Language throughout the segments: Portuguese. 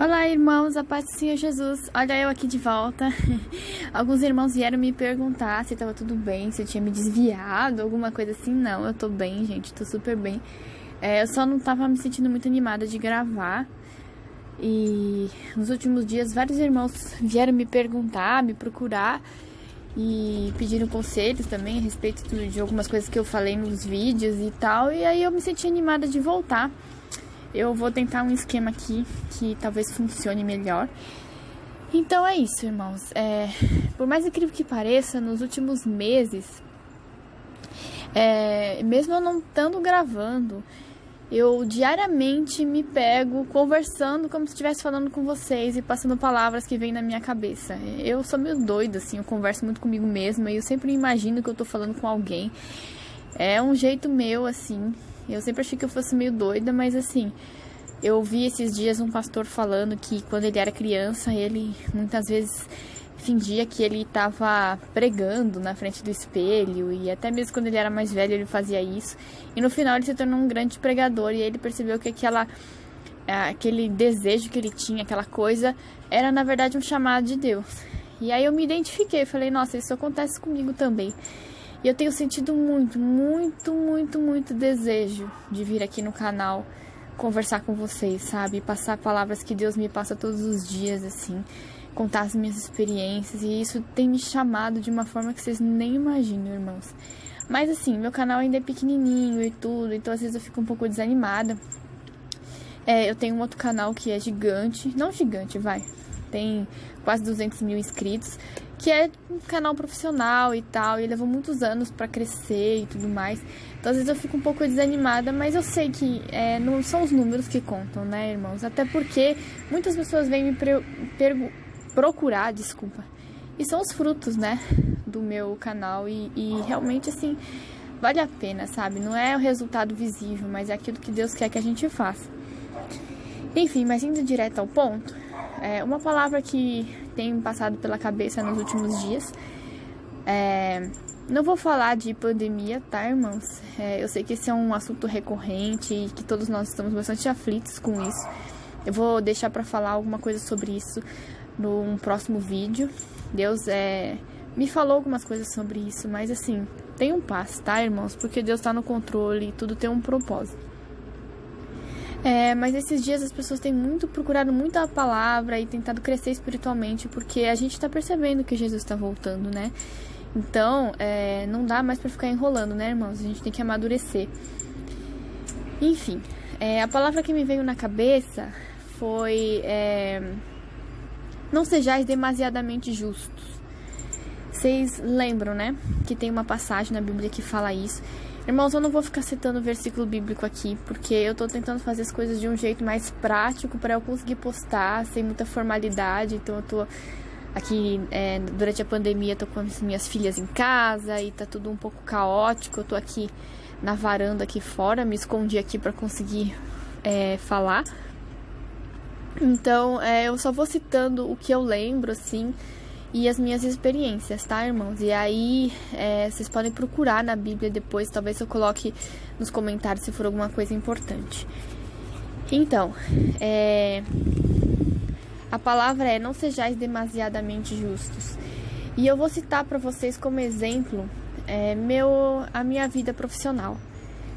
Olá, irmãos, a paz do Senhor Jesus. Olha eu aqui de volta. Alguns irmãos vieram me perguntar se estava tudo bem, se eu tinha me desviado, alguma coisa assim. Não, eu tô bem, gente, tô super bem. Eu só não tava me sentindo muito animada de gravar. E nos últimos dias, vários irmãos vieram me perguntar, me procurar e pediram conselhos também a respeito de algumas coisas que eu falei nos vídeos e tal. E aí eu me senti animada de voltar. Eu vou tentar um esquema aqui que talvez funcione melhor. Então é isso, irmãos. Por mais incrível que pareça, nos últimos meses, mesmo eu não estando gravando, eu diariamente me pego conversando como se estivesse falando com vocês e passando palavras que vêm na minha cabeça. Eu sou meio doida, assim, eu converso muito comigo mesma e eu sempre imagino que eu tô falando com alguém. É um jeito meu, assim. Eu sempre achei que eu fosse meio doida, mas assim, eu vi esses dias um pastor falando que quando ele era criança, ele muitas vezes fingia que ele estava pregando na frente do espelho, e até mesmo quando ele era mais velho ele fazia isso, e no final ele se tornou um grande pregador, e ele percebeu que aquele desejo que ele tinha, aquela coisa, era na verdade um chamado de Deus. E aí eu me identifiquei, falei, nossa, isso acontece comigo também. E eu tenho sentido muito desejo de vir aqui no canal conversar com vocês, sabe? Passar palavras que Deus me passa todos os dias, assim. Contar as minhas experiências. E isso tem me chamado de uma forma que vocês nem imaginam, irmãos. Mas assim, meu canal ainda é pequenininho e tudo, então às vezes eu fico um pouco desanimada. Eu tenho um outro canal que é gigante. Não gigante, vai. Tem quase 200 mil inscritos. Que é um canal profissional e tal, e levou muitos anos pra crescer e tudo mais. Então, às vezes eu fico um pouco desanimada, mas eu sei que não são os números que contam, né, irmãos? Até porque muitas pessoas vêm me procurar, e são os frutos, né, do meu canal. E realmente, assim, vale a pena, sabe? Não é o resultado visível, mas é aquilo que Deus quer que a gente faça. Enfim, mas indo direto ao ponto, uma palavra que tem passado pela cabeça nos últimos dias. Não vou falar de pandemia, tá, irmãos? Eu sei que esse é um assunto recorrente e que todos nós estamos bastante aflitos com isso. Eu vou deixar pra falar alguma coisa sobre isso num próximo vídeo. Deus me falou algumas coisas sobre isso, mas assim, tenham paz, tá, irmãos? Porque Deus tá no controle e tudo tem um propósito. Mas esses dias as pessoas têm procurado muito a palavra e tentado crescer espiritualmente, porque a gente tá percebendo que Jesus tá voltando, né? Então, não dá mais pra ficar enrolando, né, irmãos? A gente tem que amadurecer. Enfim, a palavra que me veio na cabeça foi não sejais demasiadamente justos. Vocês lembram, né? Que tem uma passagem na Bíblia que fala isso. Irmãos, eu não vou ficar citando o versículo bíblico aqui, porque eu tô tentando fazer as coisas de um jeito mais prático para eu conseguir postar, sem muita formalidade. Então eu tô aqui, durante a pandemia, tô com as minhas filhas em casa e tá tudo um pouco caótico. Eu tô aqui na varanda aqui fora, me escondi aqui para conseguir falar. Então, eu só vou citando o que eu lembro, assim, e as minhas experiências, tá, irmãos? E aí, vocês podem procurar na Bíblia depois, talvez eu coloque nos comentários se for alguma coisa importante. Então, a palavra é: não sejais demasiadamente justos. E eu vou citar para vocês como exemplo a minha vida profissional,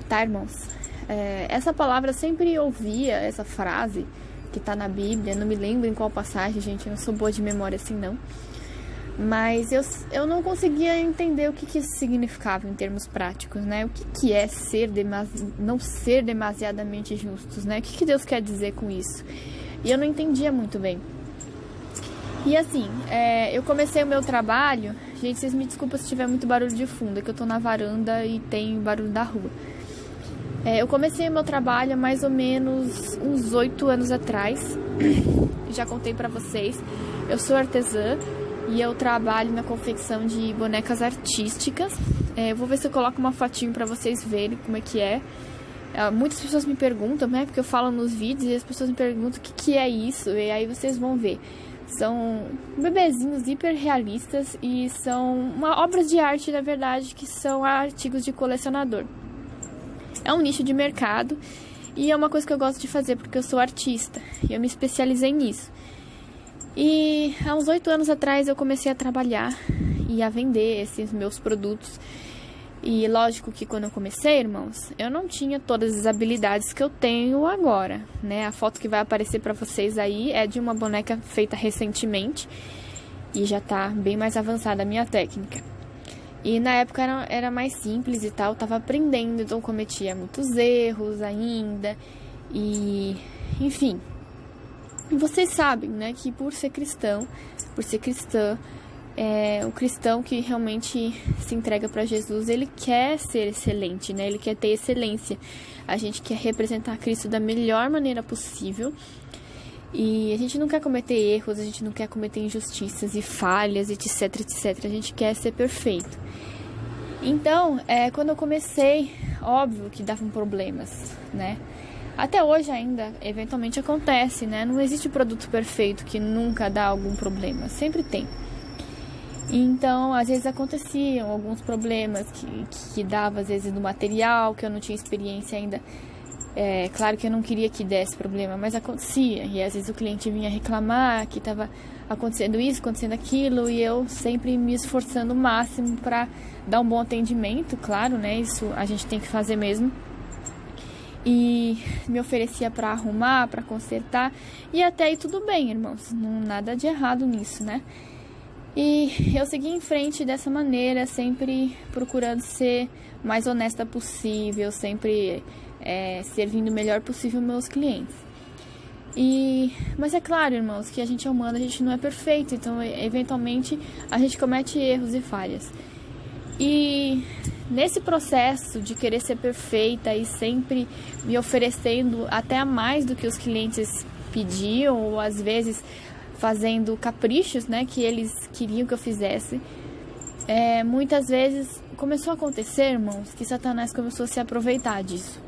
tá, irmãos? Essa palavra, eu sempre ouvia essa frase que tá na Bíblia, não me lembro em qual passagem, gente, eu não sou boa de memória assim, não. Mas eu não conseguia entender o que isso significava em termos práticos, né? O que é não ser demasiadamente justos, né? O que Deus quer dizer com isso? E eu não entendia muito bem. E assim, eu comecei o meu trabalho... Gente, vocês me desculpem se tiver muito barulho de fundo, é que eu tô na varanda e tem barulho da rua. Eu comecei o meu trabalho há mais ou menos uns 8 anos atrás. Já contei pra vocês. Eu sou artesã e eu trabalho na confecção de bonecas artísticas. Eu vou ver se eu coloco uma fotinho pra vocês verem como é que é. Muitas pessoas me perguntam, né? Porque eu falo nos vídeos e as pessoas me perguntam o que é isso. E aí vocês vão ver. São bebezinhos hiper realistas e são obras de arte, na verdade, que são artigos de colecionador. É um nicho de mercado E é uma coisa que eu gosto de fazer porque eu sou artista e eu me especializei nisso. E há uns 8 anos atrás eu comecei a trabalhar e a vender esses meus produtos. E lógico que quando eu comecei, irmãos, eu não tinha todas as habilidades que eu tenho agora, né? A foto que vai aparecer pra vocês aí é de uma boneca feita recentemente e já tá bem mais avançada a minha técnica. E na época era mais simples e tal, eu tava aprendendo, então cometia muitos erros ainda. E, enfim. E vocês sabem, né, que por ser cristã, o cristão que realmente se entrega para Jesus, ele quer ser excelente, né? Ele quer ter excelência. A gente quer representar Cristo da melhor maneira possível. E a gente não quer cometer erros, a gente não quer cometer injustiças e falhas, etc, etc. A gente quer ser perfeito. Então, quando eu comecei, óbvio que davam problemas, né? Até hoje ainda, eventualmente acontece, né? Não existe produto perfeito que nunca dá algum problema. Sempre tem. Então, às vezes aconteciam alguns problemas que dava, às vezes, no material, que eu não tinha experiência ainda. Claro que eu não queria que desse problema, mas acontecia. E às vezes o cliente vinha reclamar que estava acontecendo isso, acontecendo aquilo, e eu sempre me esforçando o máximo para dar um bom atendimento, claro, né? Isso a gente tem que fazer mesmo. E me oferecia para arrumar, para consertar, e até aí tudo bem, irmãos. Não nada de errado nisso, né? E eu segui em frente dessa maneira, sempre procurando ser mais honesta possível, sempre servindo o melhor possível meus clientes. Mas é claro, irmãos, que a gente é humano, a gente não é perfeito, então eventualmente a gente comete erros e falhas. E nesse processo de querer ser perfeita e sempre me oferecendo até a mais do que os clientes pediam, ou às vezes fazendo caprichos, né, que eles queriam que eu fizesse, muitas vezes começou a acontecer, irmãos, que Satanás começou a se aproveitar disso,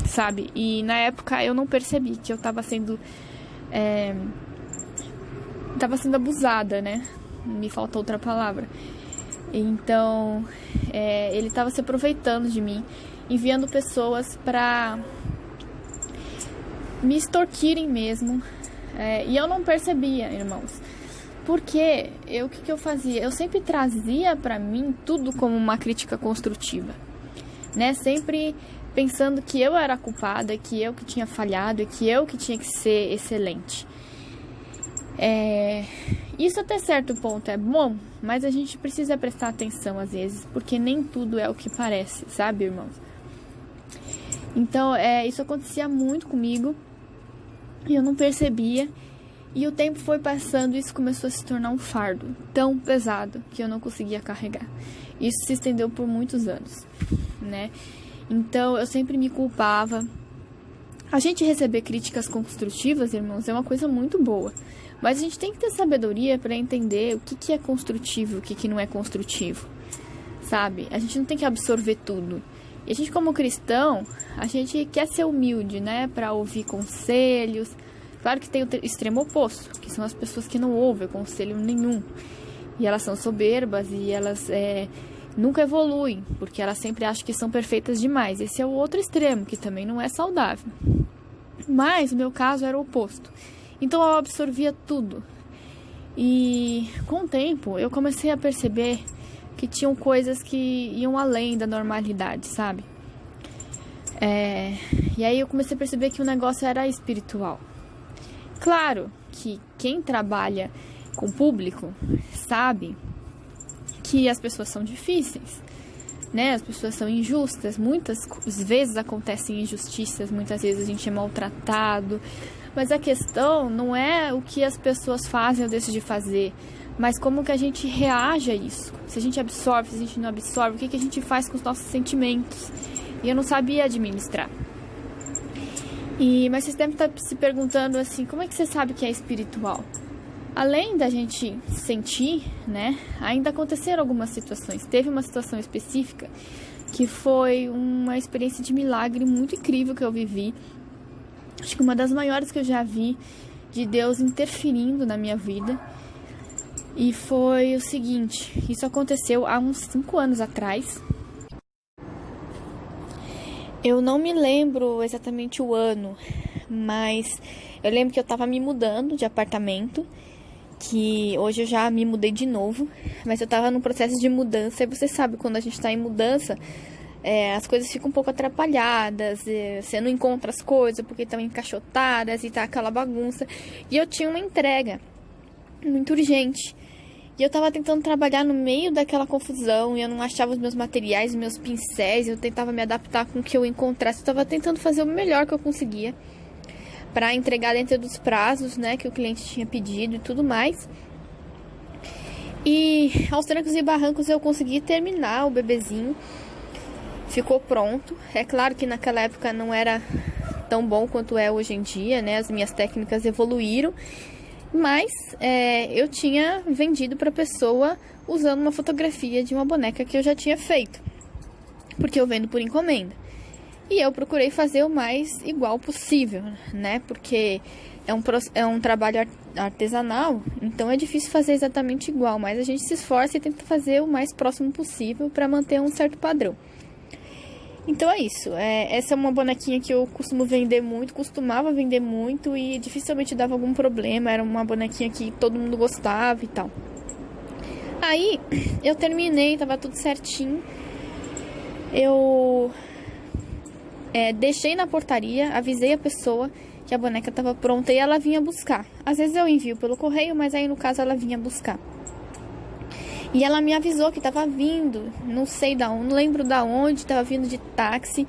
sabe? E na época eu não percebi que eu estava sendo abusada, né? Me falta outra palavra. Então, ele estava se aproveitando de mim, enviando pessoas para me extorquirem mesmo. E eu não percebia, irmãos. Porque o que eu fazia? Eu sempre trazia para mim tudo como uma crítica construtiva, né? Sempre pensando que eu era a culpada, que eu que tinha falhado e que eu que tinha que ser excelente. Isso até certo ponto é bom, mas a gente precisa prestar atenção às vezes, porque nem tudo é o que parece, sabe, irmãos? Então, isso acontecia muito comigo e eu não percebia. E o tempo foi passando e isso começou a se tornar um fardo tão pesado que eu não conseguia carregar. Isso se estendeu por muitos anos, né? Então, eu sempre me culpava. A gente receber críticas construtivas, irmãos, é uma coisa muito boa. Mas a gente tem que ter sabedoria para entender o que é construtivo e o que não é construtivo, sabe? A gente não tem que absorver tudo. E a gente, como cristão, a gente quer ser humilde, né? Para ouvir conselhos. Claro que tem o extremo oposto, que são as pessoas que não ouvem conselho nenhum. E elas são soberbas e elas nunca evoluem, porque elas sempre acham que são perfeitas demais. Esse é o outro extremo, que também não é saudável. Mas o meu caso era o oposto. Então eu absorvia tudo. E com o tempo eu comecei a perceber que tinham coisas que iam além da normalidade, sabe? E aí eu comecei a perceber que o negócio era espiritual. Claro que quem trabalha com público sabe que as pessoas são difíceis, né? As pessoas são injustas, muitas vezes acontecem injustiças, muitas vezes a gente é maltratado, mas a questão não é o que as pessoas fazem ou deixam de fazer, mas como que a gente reage a isso. Se a gente absorve, se a gente não absorve, o que a gente faz com os nossos sentimentos. E eu não sabia administrar. Mas vocês devem estar se perguntando assim, como é que você sabe que é espiritual? Além da gente sentir, né, ainda aconteceram algumas situações. Teve uma situação específica que foi uma experiência de milagre muito incrível que eu vivi. Acho que uma das maiores que eu já vi de Deus interferindo na minha vida. E foi o seguinte, isso aconteceu há uns 5 anos atrás. Eu não me lembro exatamente o ano, mas eu lembro que eu tava me mudando de apartamento, que hoje eu já me mudei de novo, mas eu tava num processo de mudança, e você sabe, quando a gente tá em mudança, as coisas ficam um pouco atrapalhadas, você não encontra as coisas porque estão encaixotadas e tá aquela bagunça. E eu tinha uma entrega muito urgente. E eu tava tentando trabalhar no meio daquela confusão, e eu não achava os meus materiais, os meus pincéis, eu tentava me adaptar com o que eu encontrasse. Eu tava tentando fazer o melhor que eu conseguia para entregar dentro dos prazos, né, que o cliente tinha pedido e tudo mais. E aos trancos e barrancos eu consegui terminar o bebezinho. Ficou pronto. É claro que naquela época não era tão bom quanto é hoje em dia, né? As minhas técnicas evoluíram. Mas eu tinha vendido para a pessoa usando uma fotografia de uma boneca que eu já tinha feito, porque eu vendo por encomenda. E eu procurei fazer o mais igual possível, né? Porque é um trabalho artesanal, então é difícil fazer exatamente igual, mas a gente se esforça e tenta fazer o mais próximo possível para manter um certo padrão. Então é isso, essa é uma bonequinha que eu costumava vender muito e dificilmente dava algum problema, era uma bonequinha que todo mundo gostava e tal. Aí eu terminei, tava tudo certinho, eu deixei na portaria, avisei a pessoa que a boneca tava pronta e ela vinha buscar. Às vezes eu envio pelo correio, mas aí no caso ela vinha buscar. E ela me avisou que tava vindo, não sei da onde, não lembro da onde, tava vindo de táxi.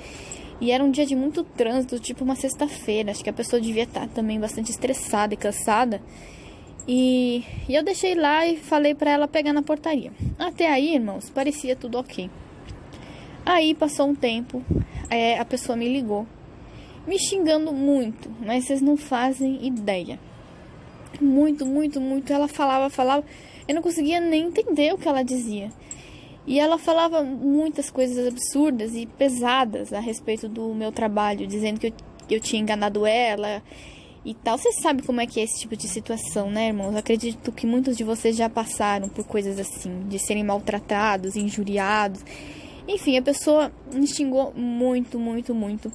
E era um dia de muito trânsito, tipo uma sexta-feira. Acho que a pessoa devia estar também bastante estressada e cansada. E eu deixei lá e falei pra ela pegar na portaria. Até aí, irmãos, parecia tudo ok. Aí passou um tempo, a pessoa me ligou, me xingando muito, mas vocês não fazem ideia. Muito, muito, muito. Ela falava. Eu não conseguia nem entender o que ela dizia. E ela falava muitas coisas absurdas e pesadas a respeito do meu trabalho, dizendo que eu tinha enganado ela e tal. Você sabe como é que é esse tipo de situação, né, irmãos? Eu acredito que muitos de vocês já passaram por coisas assim, de serem maltratados, injuriados. Enfim, a pessoa me xingou muito, muito, muito,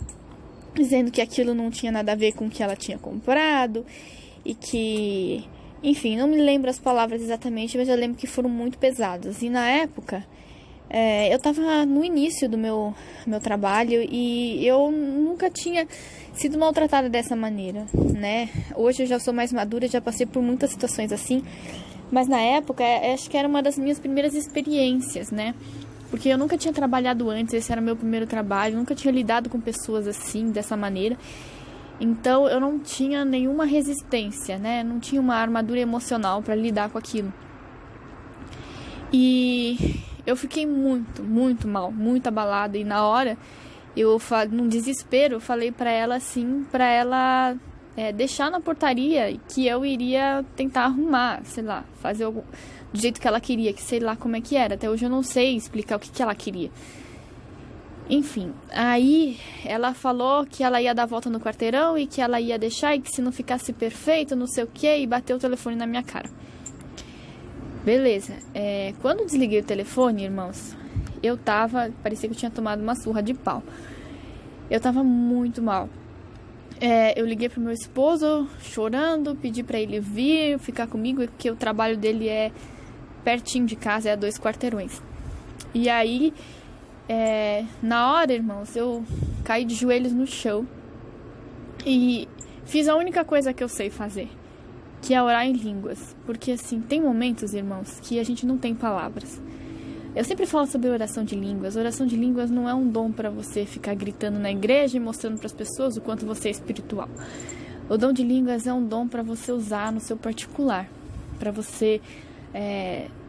dizendo que aquilo não tinha nada a ver com o que ela tinha comprado e que... Enfim, não me lembro as palavras exatamente, mas eu lembro que foram muito pesadas. E na época, eu estava no início do meu trabalho e eu nunca tinha sido maltratada dessa maneira, né? Hoje eu já sou mais madura, já passei por muitas situações assim. Mas na época, acho que era uma das minhas primeiras experiências, né? Porque eu nunca tinha trabalhado antes, esse era meu primeiro trabalho, nunca tinha lidado com pessoas assim, dessa maneira. Então eu não tinha nenhuma resistência, né? Não tinha uma armadura emocional para lidar com aquilo. E eu fiquei muito, muito mal, muito abalada. E na hora, num desespero, falei para ela assim, para ela deixar na portaria que eu iria tentar arrumar, sei lá, fazer do jeito que ela queria, que sei lá como é que era. Até hoje eu não sei explicar o que ela queria. Enfim, aí ela falou que ela ia dar a volta no quarteirão e que ela ia deixar e que se não ficasse perfeito, não sei o que, e bateu o telefone na minha cara. Beleza, quando desliguei o telefone, irmãos, parecia que eu tinha tomado uma surra de pau. Eu tava muito mal. Eu liguei pro meu esposo, chorando, pedi pra ele vir, ficar comigo, porque o trabalho dele é pertinho de casa, é a 2 quarteirões. E aí... na hora, irmãos, eu caí de joelhos no chão e fiz a única coisa que eu sei fazer, que é orar em línguas. Porque assim, tem momentos, irmãos, que a gente não tem palavras. Eu sempre falo sobre oração de línguas. Oração de línguas não é um dom para você ficar gritando na igreja e mostrando para as pessoas o quanto você é espiritual. O dom de línguas é um dom para você usar no seu particular, para você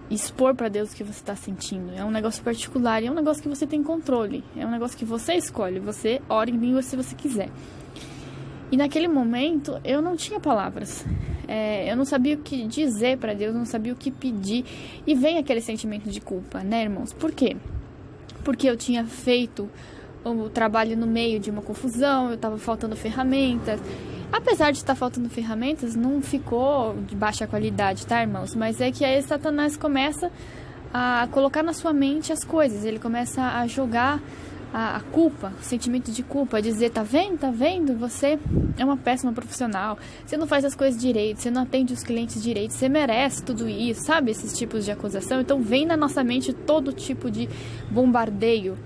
expor para Deus o que você está sentindo. É um negócio particular e é um negócio que você tem controle. É um negócio que você escolhe. Você ora em língua se você quiser. E naquele momento eu não tinha palavras. Eu não sabia o que dizer para Deus, não sabia o que pedir. E vem aquele sentimento de culpa, né, irmãos? Por quê? Porque eu tinha feito o trabalho no meio de uma confusão, eu estava faltando ferramentas. Apesar de estar faltando ferramentas, não ficou de baixa qualidade, tá, irmãos? Mas é que aí Satanás começa a colocar na sua mente as coisas. Ele começa a jogar a culpa, o sentimento de culpa, dizer, tá vendo, você é uma péssima profissional, você não faz as coisas direito, você não atende os clientes direito, você merece tudo isso, sabe? Esses tipos de acusação. Então vem na nossa mente todo tipo de bombardeio.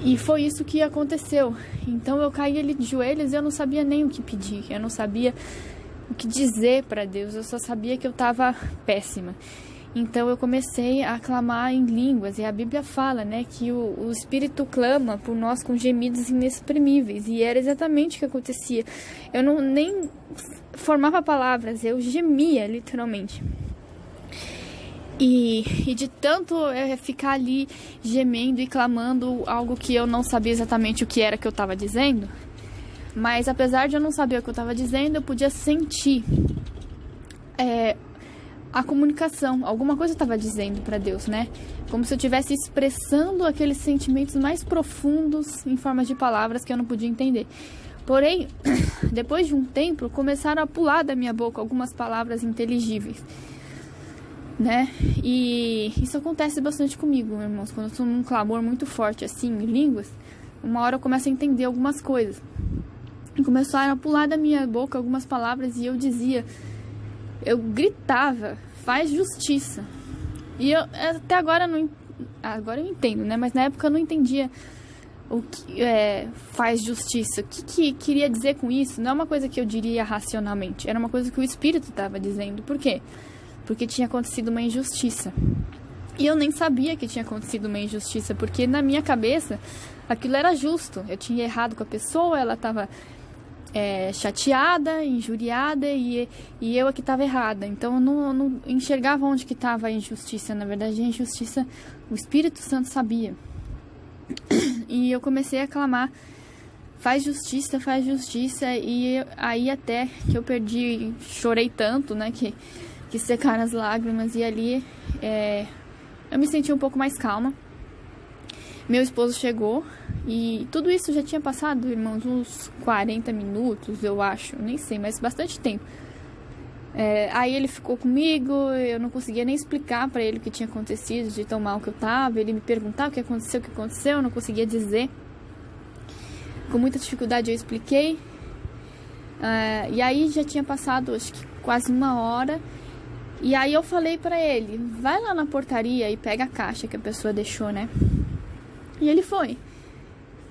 E foi isso que aconteceu. Então eu caí ali de joelhos e eu não sabia nem o que pedir, eu não sabia o que dizer para Deus, eu só sabia que eu estava péssima. Então eu comecei a clamar em línguas, e a Bíblia fala, né, que o Espírito clama por nós com gemidos inexprimíveis, e era exatamente o que acontecia. Eu nem formava palavras, eu gemia, literalmente. E de tanto ficar ali gemendo e clamando algo que eu não sabia exatamente o que era que eu estava dizendo, mas apesar de eu não saber o que eu estava dizendo, eu podia sentir a comunicação, alguma coisa eu estava dizendo para Deus, né? Como se eu estivesse expressando aqueles sentimentos mais profundos em forma de palavras que eu não podia entender. Porém, depois de um tempo, começaram a pular da minha boca algumas palavras inteligíveis, né? E isso acontece bastante comigo, irmãos. Quando eu estou num clamor muito forte, assim, em línguas, uma hora eu começo a entender algumas coisas. E começaram a pular da minha boca algumas palavras e eu gritava, faz justiça. E eu até agora agora eu entendo, né? Mas na época eu não entendia o que faz justiça. O que queria dizer com isso? Não é uma coisa que eu diria racionalmente. Era uma coisa que o Espírito estava dizendo. Por quê? Porque tinha acontecido uma injustiça. E eu nem sabia que tinha acontecido uma injustiça, porque na minha cabeça aquilo era justo. Eu tinha errado com a pessoa, ela estava chateada, injuriada, e eu é que estava errada. Então eu não enxergava onde que estava a injustiça. Na verdade, a injustiça o Espírito Santo sabia. E eu comecei a clamar, faz justiça, e aí até que eu chorei tanto, né, que secaram as lágrimas, e ali eu me senti um pouco mais calma. Meu esposo chegou, e tudo isso já tinha passado, irmãos, uns 40 minutos, eu acho, nem sei, mas bastante tempo. Aí ele ficou comigo, eu não conseguia nem explicar pra ele o que tinha acontecido, de tão mal que eu tava. Ele me perguntava o que aconteceu, eu não conseguia dizer. Com muita dificuldade eu expliquei. E aí já tinha passado, acho que quase 1 hora. E aí eu falei pra ele, vai lá na portaria e pega a caixa que a pessoa deixou, né? E ele foi.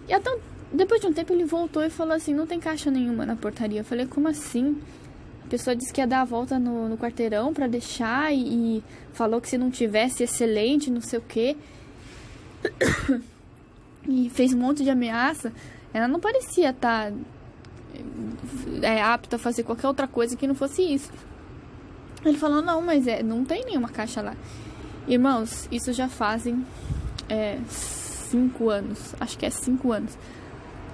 E até depois de um tempo ele voltou e falou assim, não tem caixa nenhuma na portaria. Eu falei, como assim? A pessoa disse que ia dar a volta no quarteirão pra deixar e falou que se não tivesse, excelente, não sei o quê. E fez um monte de ameaça. Ela não parecia estar apta a fazer qualquer outra coisa que não fosse isso. Ele falou, não, mas não tem nenhuma caixa lá. Irmãos, isso já fazem 5 anos. Acho que é 5 anos.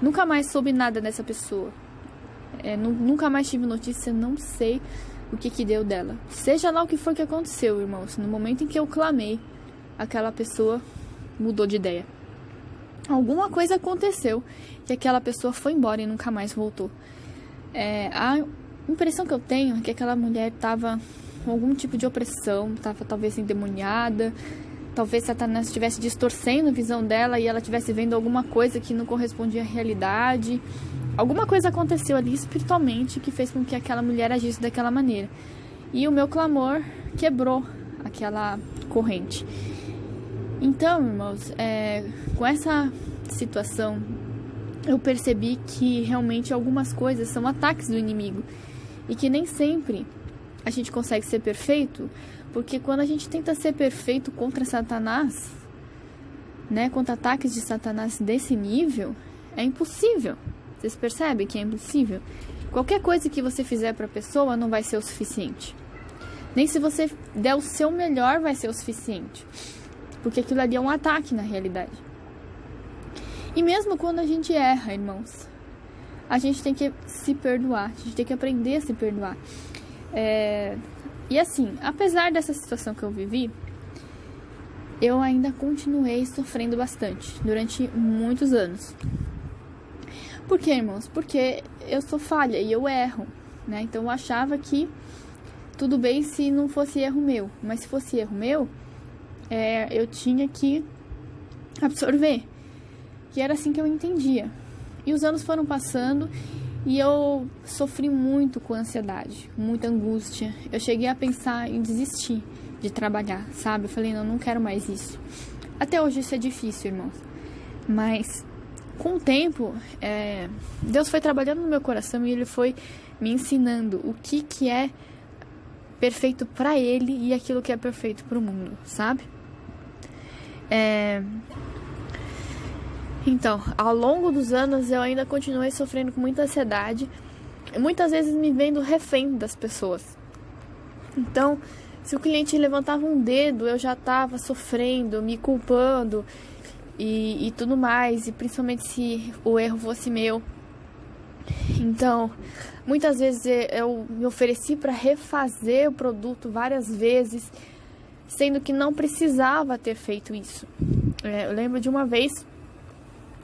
Nunca mais soube nada dessa pessoa. Nunca mais tive notícia, não sei o que deu dela. Seja lá o que for que aconteceu, irmãos. No momento em que eu clamei, aquela pessoa mudou de ideia. Alguma coisa aconteceu que aquela pessoa foi embora e nunca mais voltou. A impressão que eu tenho é que aquela mulher estava com algum tipo de opressão, estava talvez endemoniada, talvez Satanás estivesse distorcendo a visão dela e ela estivesse vendo alguma coisa que não correspondia à realidade. Alguma coisa aconteceu ali espiritualmente que fez com que aquela mulher agisse daquela maneira. E o meu clamor quebrou aquela corrente. Então, irmãos, com essa situação, eu percebi que realmente algumas coisas são ataques do inimigo. E que nem sempre a gente consegue ser perfeito, porque quando a gente tenta ser perfeito contra Satanás, né, contra ataques de Satanás desse nível, é impossível. Vocês percebem que é impossível? Qualquer coisa que você fizer para a pessoa não vai ser o suficiente. Nem se você der o seu melhor vai ser o suficiente. Porque aquilo ali é um ataque na realidade. E mesmo quando a gente erra, irmãos, a gente tem que se perdoar. A gente tem que aprender a se perdoar. E assim, apesar dessa situação que eu vivi, eu ainda continuei sofrendo bastante durante muitos anos. Por quê, irmãos? Porque eu sou falha e eu erro, né? Então eu achava que tudo bem se não fosse erro meu. Mas se fosse erro meu, eu tinha que absorver. porque era assim que eu entendia. E os anos foram passando e eu sofri muito com ansiedade, muita angústia. Eu cheguei a pensar em desistir de trabalhar, sabe? Eu falei, não quero mais isso. Até hoje isso é difícil, irmãos. Mas com o tempo, Deus foi trabalhando no meu coração e Ele foi me ensinando o que é perfeito para Ele e aquilo que é perfeito para o mundo, sabe? Então, ao longo dos anos eu ainda continuei sofrendo com muita ansiedade, muitas vezes me vendo refém das pessoas. Então, se o cliente levantava um dedo, eu já estava sofrendo, me culpando e tudo mais, e principalmente se o erro fosse meu. Então, muitas vezes eu me ofereci para refazer o produto várias vezes, sendo que não precisava ter feito isso. Eu lembro de uma vez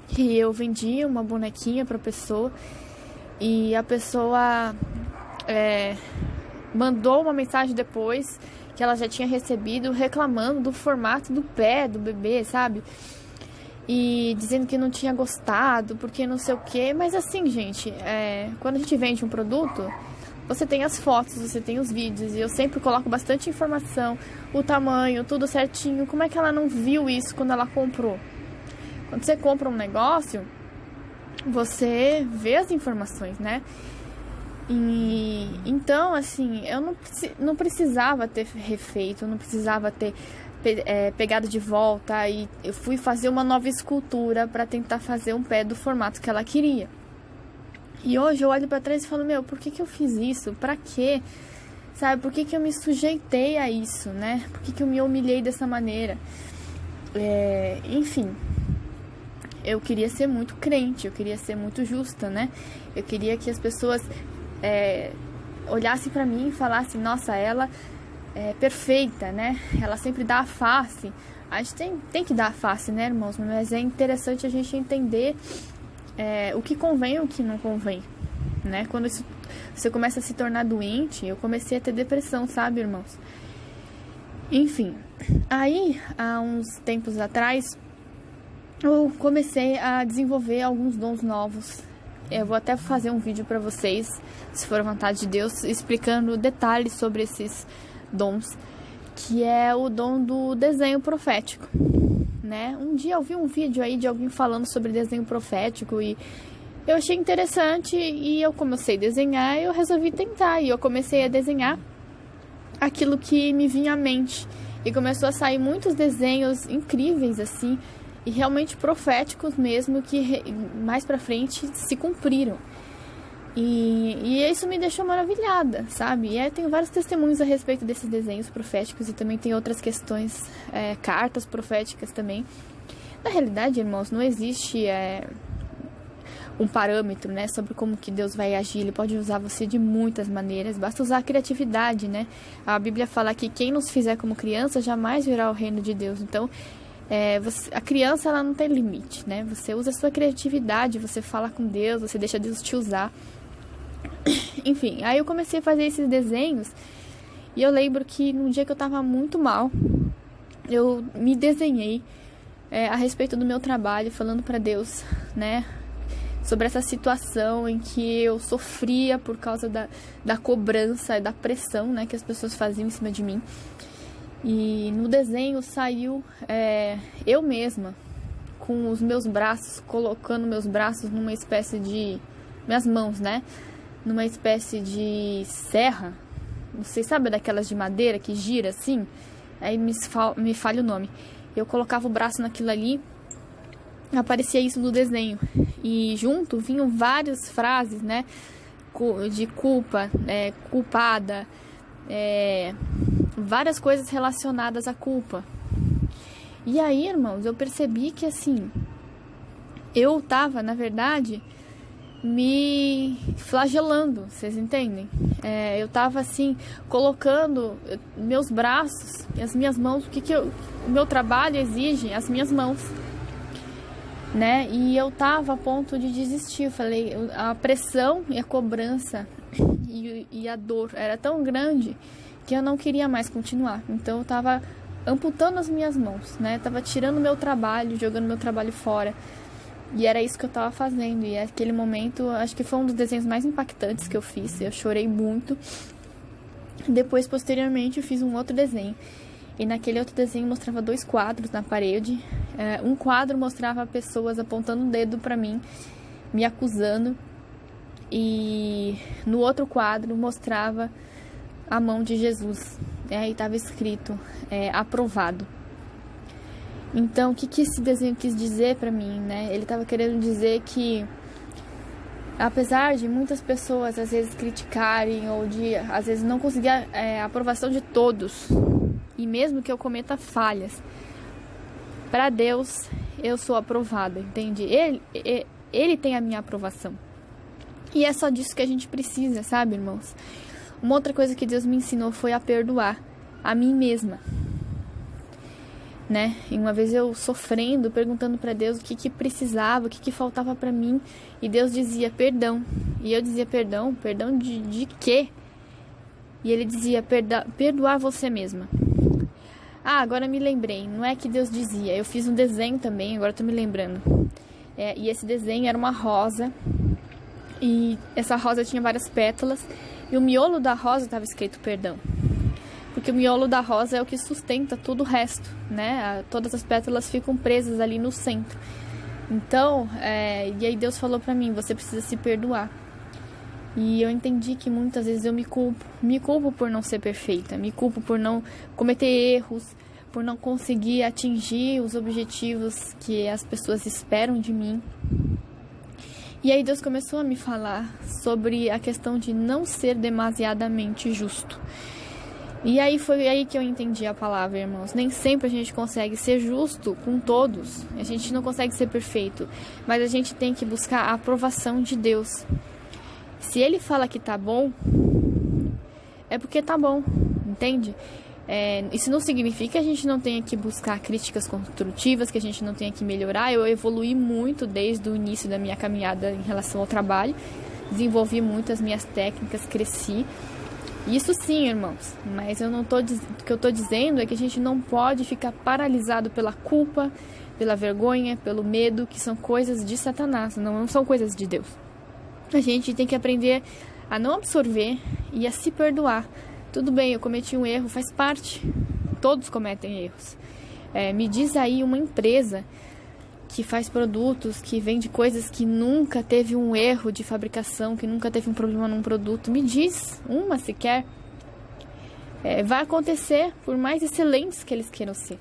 que eu vendi uma bonequinha para a pessoa e a pessoa mandou uma mensagem depois que ela já tinha recebido reclamando do formato do pé do bebê, sabe? E dizendo que não tinha gostado, porque não sei o que. Mas assim, gente, quando a gente vende um produto, você tem as fotos, você tem os vídeos, e eu sempre coloco bastante informação, o tamanho, tudo certinho. Como é que ela não viu isso quando ela comprou? Quando você compra um negócio, você vê as informações, né? E então, assim, eu não precisava ter refeito, eu não precisava ter pegado de volta, e eu fui fazer uma nova escultura para tentar fazer um pé do formato que ela queria. E hoje eu olho para trás e falo, por que eu fiz isso? Para quê? Sabe, por que eu me sujeitei a isso, né? Por que eu me humilhei dessa maneira? Enfim, eu queria ser muito crente, eu queria ser muito justa, né? Eu queria que as pessoas olhassem para mim e falassem, nossa, ela é perfeita, né? Ela sempre dá a face. A gente tem que dar a face, né, irmãos? Mas é interessante a gente entender o que convém e o que não convém, né? Quando você começa a se tornar doente, eu comecei a ter depressão, sabe, irmãos? Enfim, aí, há uns tempos atrás, eu comecei a desenvolver alguns dons novos. Eu vou até fazer um vídeo para vocês, se for a vontade de Deus, explicando detalhes sobre esses dons, que é o dom do desenho profético, né? Um dia eu vi um vídeo aí de alguém falando sobre desenho profético e eu achei interessante, e eu comecei a desenhar e eu resolvi tentar, e eu comecei a desenhar aquilo que me vinha à mente, e começou a sair muitos desenhos incríveis assim, e realmente proféticos mesmo, que mais pra frente se cumpriram. E isso me deixou maravilhada, sabe? E tenho vários testemunhos a respeito desses desenhos proféticos, e também tem outras questões, cartas proféticas também. Na realidade, irmãos, não existe um parâmetro, né, sobre como que Deus vai agir. Ele pode usar você de muitas maneiras, basta usar a criatividade, né? A Bíblia fala que quem nos fizer como criança jamais virá ao reino de Deus. Então, a criança, ela não tem limite, né? Você usa a sua criatividade, você fala com Deus, você deixa Deus te usar. Enfim, aí eu comecei a fazer esses desenhos, e eu lembro que num dia que eu tava muito mal, eu me desenhei a respeito do meu trabalho, falando pra Deus, né, sobre essa situação em que eu sofria por causa da cobrança e da pressão, né, que as pessoas faziam em cima de mim. E no desenho saiu eu mesma, com os meus braços, colocando meus braços numa espécie de... minhas mãos, né? Numa espécie de serra. Não sei, sabe daquelas de madeira que gira assim? Aí me falha o nome. Eu colocava o braço naquilo ali, aparecia isso no desenho. E junto vinham várias frases, né? De culpa, culpada, várias coisas relacionadas à culpa. E aí, irmãos, eu percebi que assim, eu tava, na verdade, me flagelando, vocês entendem? Eu tava assim, colocando meus braços e as minhas mãos, o meu trabalho exige as minhas mãos, né? E eu tava a ponto de desistir. Eu falei, a pressão e a cobrança e a dor era tão grande que eu não queria mais continuar. Então eu tava amputando as minhas mãos, né? Tava tirando meu trabalho, jogando meu trabalho fora. E era isso que eu tava fazendo. E aquele momento, acho que foi um dos desenhos mais impactantes que eu fiz. Eu chorei muito. Depois, posteriormente, eu fiz um outro desenho. E naquele outro desenho mostrava 2 quadros na parede. Um quadro mostrava pessoas apontando o dedo pra mim, me acusando. E no outro quadro mostrava a mão de Jesus. E estava escrito, aprovado. Então, o que esse desenho quis dizer pra mim, né? Ele estava querendo dizer que, apesar de muitas pessoas às vezes criticarem ou de às vezes não conseguir a aprovação de todos, e mesmo que eu cometa falhas, para Deus eu sou aprovada, entende? Ele tem a minha aprovação. E é só disso que a gente precisa, sabe, irmãos? Uma outra coisa que Deus me ensinou foi a perdoar a mim mesma, né? E uma vez eu sofrendo, perguntando para Deus o que precisava, o que faltava para mim, e Deus dizia perdão. E eu dizia perdão de quê? E ele dizia perdoar você mesma. Agora me lembrei, não é que Deus dizia, eu fiz um desenho também, agora tô me lembrando. E esse desenho era uma rosa, e essa rosa tinha várias pétalas, e o miolo da rosa estava escrito perdão. Porque o miolo da rosa é o que sustenta todo o resto, né? Todas as pétalas ficam presas ali no centro. Então, e aí Deus falou pra mim, você precisa se perdoar. E eu entendi que muitas vezes eu me culpo por não ser perfeita, me culpo por não cometer erros, por não conseguir atingir os objetivos que as pessoas esperam de mim. E aí Deus começou a me falar sobre a questão de não ser demasiadamente justo. E aí foi aí que eu entendi a palavra, irmãos. Nem sempre a gente consegue ser justo com todos. A gente não consegue ser perfeito. Mas a gente tem que buscar a aprovação de Deus. Se Ele fala que tá bom, é porque tá bom, entende? Isso não significa que a gente não tenha que buscar críticas construtivas, que a gente não tenha que melhorar. Eu evoluí muito desde o início da minha caminhada em relação ao trabalho. Desenvolvi muito as minhas técnicas, cresci. Isso sim, irmãos, mas o que eu tô dizendo é que a gente não pode ficar paralisado pela culpa, pela vergonha, pelo medo, que são coisas de Satanás, não são coisas de Deus. A gente tem que aprender a não absorver e a se perdoar. Tudo bem, eu cometi um erro, faz parte, todos cometem erros. Me diz aí uma empresa que faz produtos, que vende coisas que nunca teve um erro de fabricação, que nunca teve um problema num produto. Me diz uma sequer. Vai acontecer, por mais excelentes que eles queiram ser,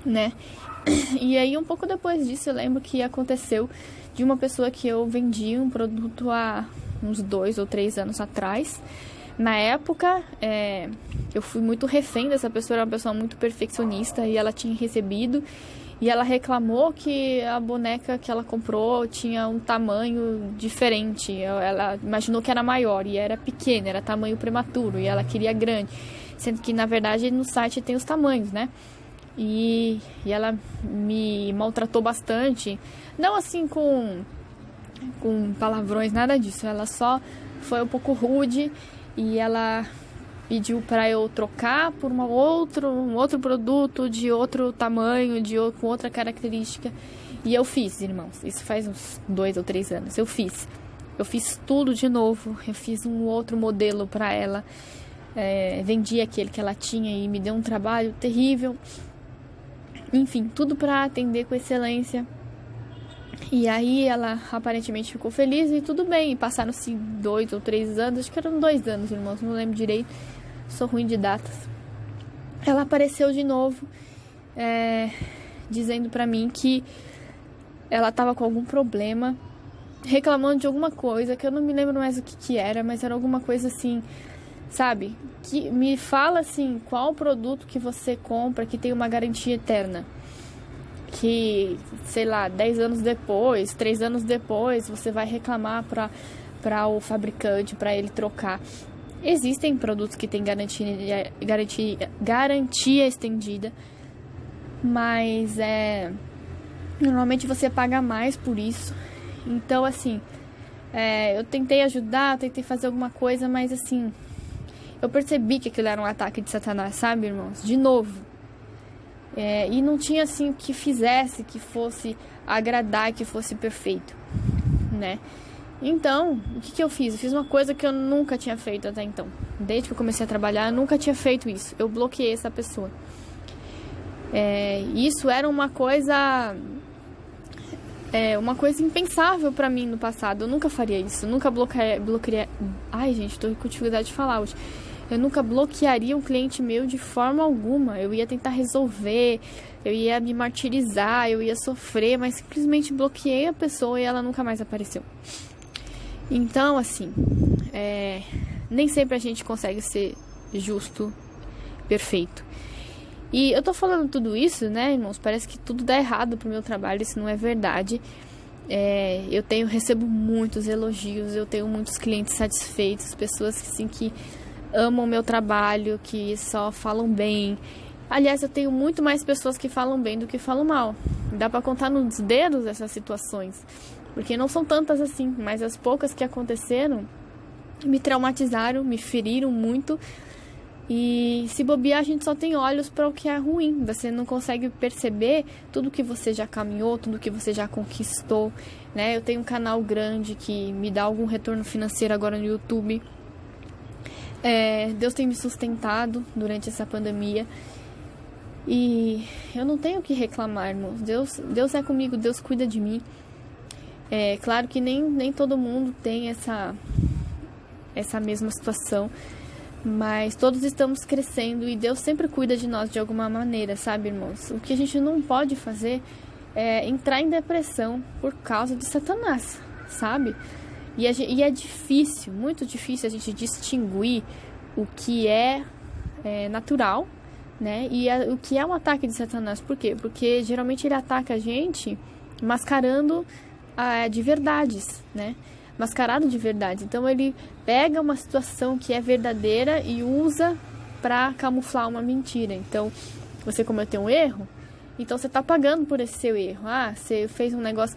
né? E aí, um pouco depois disso, eu lembro que aconteceu de uma pessoa que eu vendi um produto há uns 2 ou 3 anos atrás. Na época, eu fui muito refém dessa pessoa, era uma pessoa muito perfeccionista, e ela tinha recebido. E ela reclamou que a boneca que ela comprou tinha um tamanho diferente. Ela imaginou que era maior e era pequena, era tamanho prematuro e ela queria grande. Sendo que, na verdade, no site tem os tamanhos, né? E ela me maltratou bastante. Não assim com palavrões, nada disso. Ela só foi um pouco rude e ela pediu para eu trocar por um outro produto de outro tamanho, com outra característica. E eu fiz, irmãos. Isso faz uns 2 ou 3 anos. Eu fiz tudo de novo. Eu fiz um outro modelo para ela. Vendi aquele que ela tinha e me deu um trabalho terrível. Enfim, tudo para atender com excelência. E aí ela aparentemente ficou feliz e tudo bem. E passaram-se 2 ou 3 anos, acho que eram 2 anos, irmãos, não lembro direito. Sou ruim de datas. Ela apareceu de novo, dizendo pra mim que ela tava com algum problema, reclamando de alguma coisa, que eu não me lembro mais o que era, mas era alguma coisa assim, sabe? Que me fala assim, qual produto que você compra que tem uma garantia eterna? Que, sei lá, 10 anos depois, 3 anos depois, você vai reclamar para o fabricante, para ele trocar. Existem produtos que têm garantia estendida, mas normalmente você paga mais por isso. Então, assim, eu tentei ajudar, tentei fazer alguma coisa, mas assim, eu percebi que aquilo era um ataque de Satanás, sabe, irmãos? De novo. E não tinha assim o que fizesse que fosse agradar, que fosse perfeito, né? Então, o que eu fiz? Eu fiz uma coisa que eu nunca tinha feito até então. Desde que eu comecei a trabalhar, eu nunca tinha feito isso. Eu bloqueei essa pessoa. Isso era uma coisa impensável pra mim no passado. Eu nunca faria isso. Eu nunca bloquearia. Ai, gente, tô com dificuldade de falar hoje. Eu nunca bloquearia um cliente meu de forma alguma. Eu ia tentar resolver, eu ia me martirizar, eu ia sofrer, mas simplesmente bloqueei a pessoa e ela nunca mais apareceu. Então, assim, nem sempre a gente consegue ser justo, perfeito. E eu tô falando tudo isso, né, irmãos? Parece que tudo dá errado pro meu trabalho, isso não é verdade. Eu recebo muitos elogios, eu tenho muitos clientes satisfeitos, pessoas assim, que amam o meu trabalho, que só falam bem. Aliás, eu tenho muito mais pessoas que falam bem do que falam mal. Dá pra contar nos dedos essas situações. Porque não são tantas assim, mas as poucas que aconteceram me traumatizaram, me feriram muito. E se bobear, a gente só tem olhos para o que é ruim. Você não consegue perceber tudo que você já caminhou, tudo que você já conquistou, né? Eu tenho um canal grande que me dá algum retorno financeiro agora no YouTube. Deus tem me sustentado durante essa pandemia. E eu não tenho o que reclamar, irmãos. Deus é comigo, Deus cuida de mim. Claro que nem todo mundo tem essa mesma situação, mas todos estamos crescendo e Deus sempre cuida de nós de alguma maneira, sabe, irmãos? O que a gente não pode fazer é entrar em depressão por causa de Satanás, sabe? E é difícil, muito difícil a gente distinguir o que é natural, né? E o que é um ataque de Satanás. Por quê? Porque geralmente ele ataca a gente mascarando de verdades, né? Mascarado de verdade. Então ele pega uma situação que é verdadeira e usa para camuflar uma mentira. Então você cometeu um erro, então você tá pagando por esse seu erro. Você fez um negócio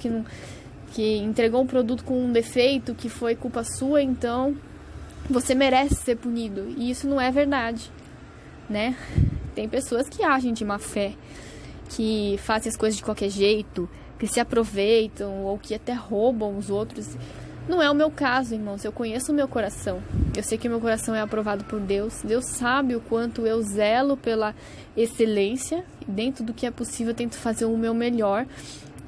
que entregou um produto com um defeito que foi culpa sua, então você merece ser punido. E isso não é verdade, né? Tem pessoas que agem de má fé, que fazem as coisas de qualquer jeito, que se aproveitam ou que até roubam os outros. Não é o meu caso, irmãos. Eu conheço o meu coração. Eu sei que o meu coração é aprovado por Deus. Deus sabe o quanto eu zelo pela excelência. Dentro do que é possível, eu tento fazer o meu melhor.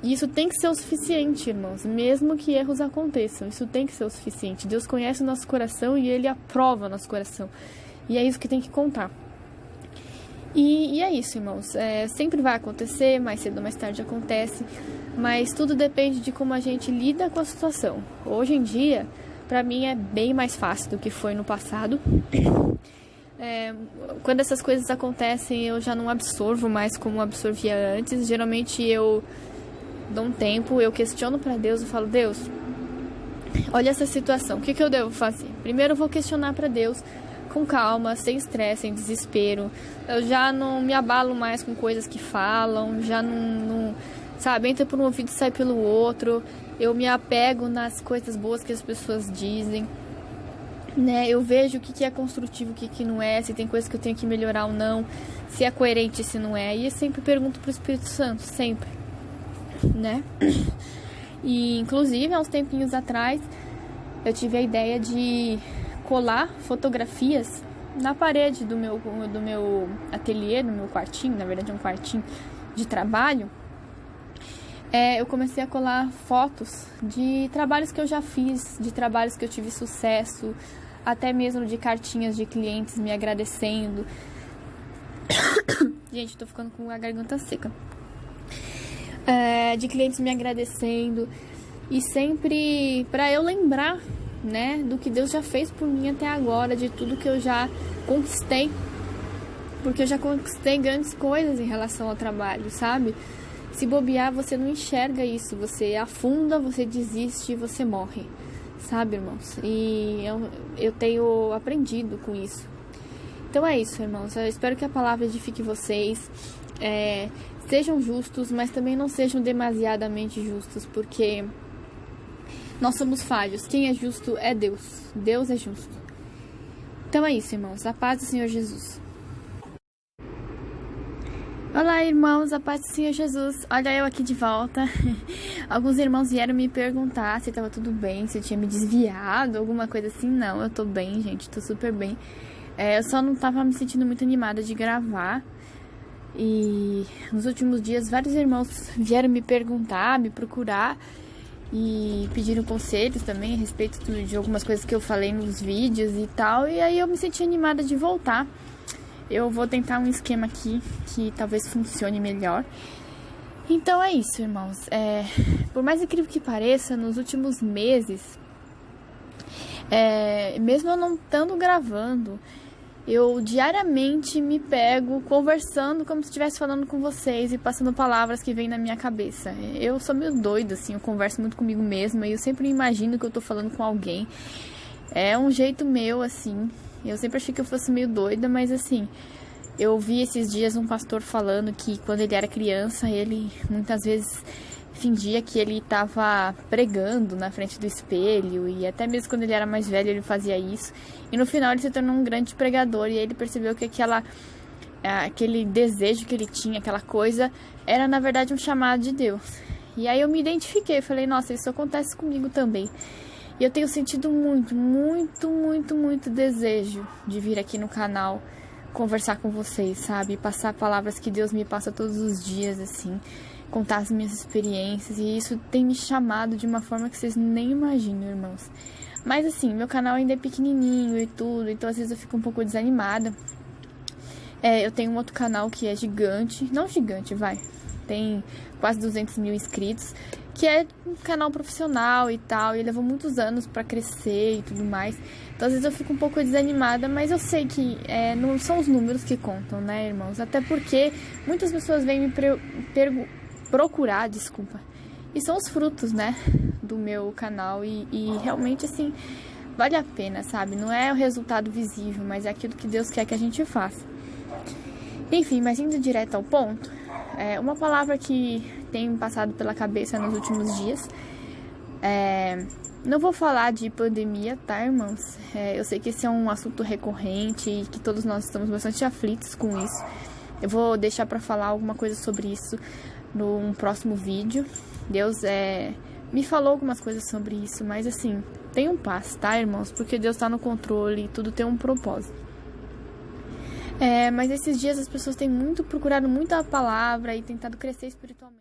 E isso tem que ser o suficiente, irmãos. Mesmo que erros aconteçam, isso tem que ser o suficiente. Deus conhece o nosso coração e Ele aprova o nosso coração. E é isso que tem que contar. E é isso, irmãos. Sempre vai acontecer, mais cedo ou mais tarde acontece. Mas tudo depende de como a gente lida com a situação. Hoje em dia, pra mim, é bem mais fácil do que foi no passado. Quando essas coisas acontecem, eu já não absorvo mais como absorvia antes. Geralmente eu dou um tempo, eu questiono pra Deus, eu falo: Deus, olha essa situação, o que eu devo fazer? Primeiro eu vou questionar pra Deus com calma, sem estresse, sem desespero. Eu já não me abalo mais com coisas que falam, já não sabe, entra por um ouvido e sai pelo outro. Eu me apego nas coisas boas que as pessoas dizem, né? Eu vejo o que é construtivo, o que não é, se tem coisas que eu tenho que melhorar ou não, se é coerente, se não é. E eu sempre pergunto pro Espírito Santo, sempre, né? E inclusive, há uns tempinhos atrás, eu tive a ideia de colar fotografias na parede do meu ateliê, no meu quartinho, na verdade é um quartinho de trabalho. Eu comecei a colar fotos de trabalhos que eu já fiz, de trabalhos que eu tive sucesso, até mesmo de cartinhas de clientes me agradecendo. Gente, tô ficando com a garganta seca. De clientes me agradecendo, e sempre para eu lembrar, né, do que Deus já fez por mim até agora, de tudo que eu já conquistei, porque eu já conquistei grandes coisas em relação ao trabalho, sabe? Se bobear, você não enxerga isso, você afunda, você desiste e você morre, sabe, irmãos? E eu tenho aprendido com isso. Então é isso, irmãos, eu espero que a palavra edifique vocês. Sejam justos, mas também não sejam demasiadamente justos, porque nós somos falhos. Quem é justo é Deus. Deus é justo. Então é isso, irmãos. A paz do Senhor Jesus. Olá, irmãos, a paz do Senhor Jesus. Olha eu aqui de volta. Alguns irmãos vieram me perguntar se estava tudo bem, se eu tinha me desviado, alguma coisa assim. Não, eu tô bem, gente, tô super bem. Eu só não tava me sentindo muito animada de gravar. E nos últimos dias, vários irmãos vieram me perguntar, me procurar e pediram conselhos também a respeito de algumas coisas que eu falei nos vídeos e tal. E aí eu me senti animada de voltar. Eu vou tentar um esquema aqui que talvez funcione melhor. Então é isso, irmãos. Por mais incrível que pareça, nos últimos meses, mesmo eu não estando gravando, eu diariamente me pego conversando como se estivesse falando com vocês e passando palavras que vêm na minha cabeça. Eu sou meio doida, assim, eu converso muito comigo mesma e eu sempre imagino que eu tô falando com alguém. É um jeito meu, assim. Eu sempre achei que eu fosse meio doida, mas assim, eu vi esses dias um pastor falando que quando ele era criança, ele muitas vezes fingia que ele estava pregando na frente do espelho, e até mesmo quando ele era mais velho ele fazia isso, e no final ele se tornou um grande pregador, e aí ele percebeu que aquele desejo que ele tinha, aquela coisa, era na verdade um chamado de Deus. E aí eu me identifiquei, falei, nossa, isso acontece comigo também. E eu tenho sentido muito desejo de vir aqui no canal conversar com vocês, sabe? Passar palavras que Deus me passa todos os dias, assim. Contar as minhas experiências. E isso tem me chamado de uma forma que vocês nem imaginam, irmãos. Mas assim, meu canal ainda é pequenininho e tudo, então às vezes eu fico um pouco desanimada. Eu tenho um outro canal que é gigante. Não gigante, vai. Tem quase 200 mil inscritos. Que é um canal profissional e tal, e levou muitos anos pra crescer e tudo mais. Então às vezes eu fico um pouco desanimada, mas eu sei que não são os números que contam, né, irmãos? Até porque muitas pessoas vêm me procurar, desculpa. E são os frutos, né, do meu canal e realmente, assim, vale a pena, sabe? Não é o resultado visível, mas é aquilo que Deus quer que a gente faça. Enfim, mas indo direto ao ponto, uma palavra que tem me passado pela cabeça nos últimos dias. Não vou falar de pandemia, tá, irmãos? Eu sei que esse é um assunto recorrente e que todos nós estamos bastante aflitos com isso. Eu vou deixar pra falar alguma coisa sobre isso num próximo vídeo. Deus me falou algumas coisas sobre isso, mas assim, tenham paz, tá, irmãos? Porque Deus tá no controle e tudo tem um propósito. Mas esses dias as pessoas têm procurado muito a palavra e tentado crescer espiritualmente.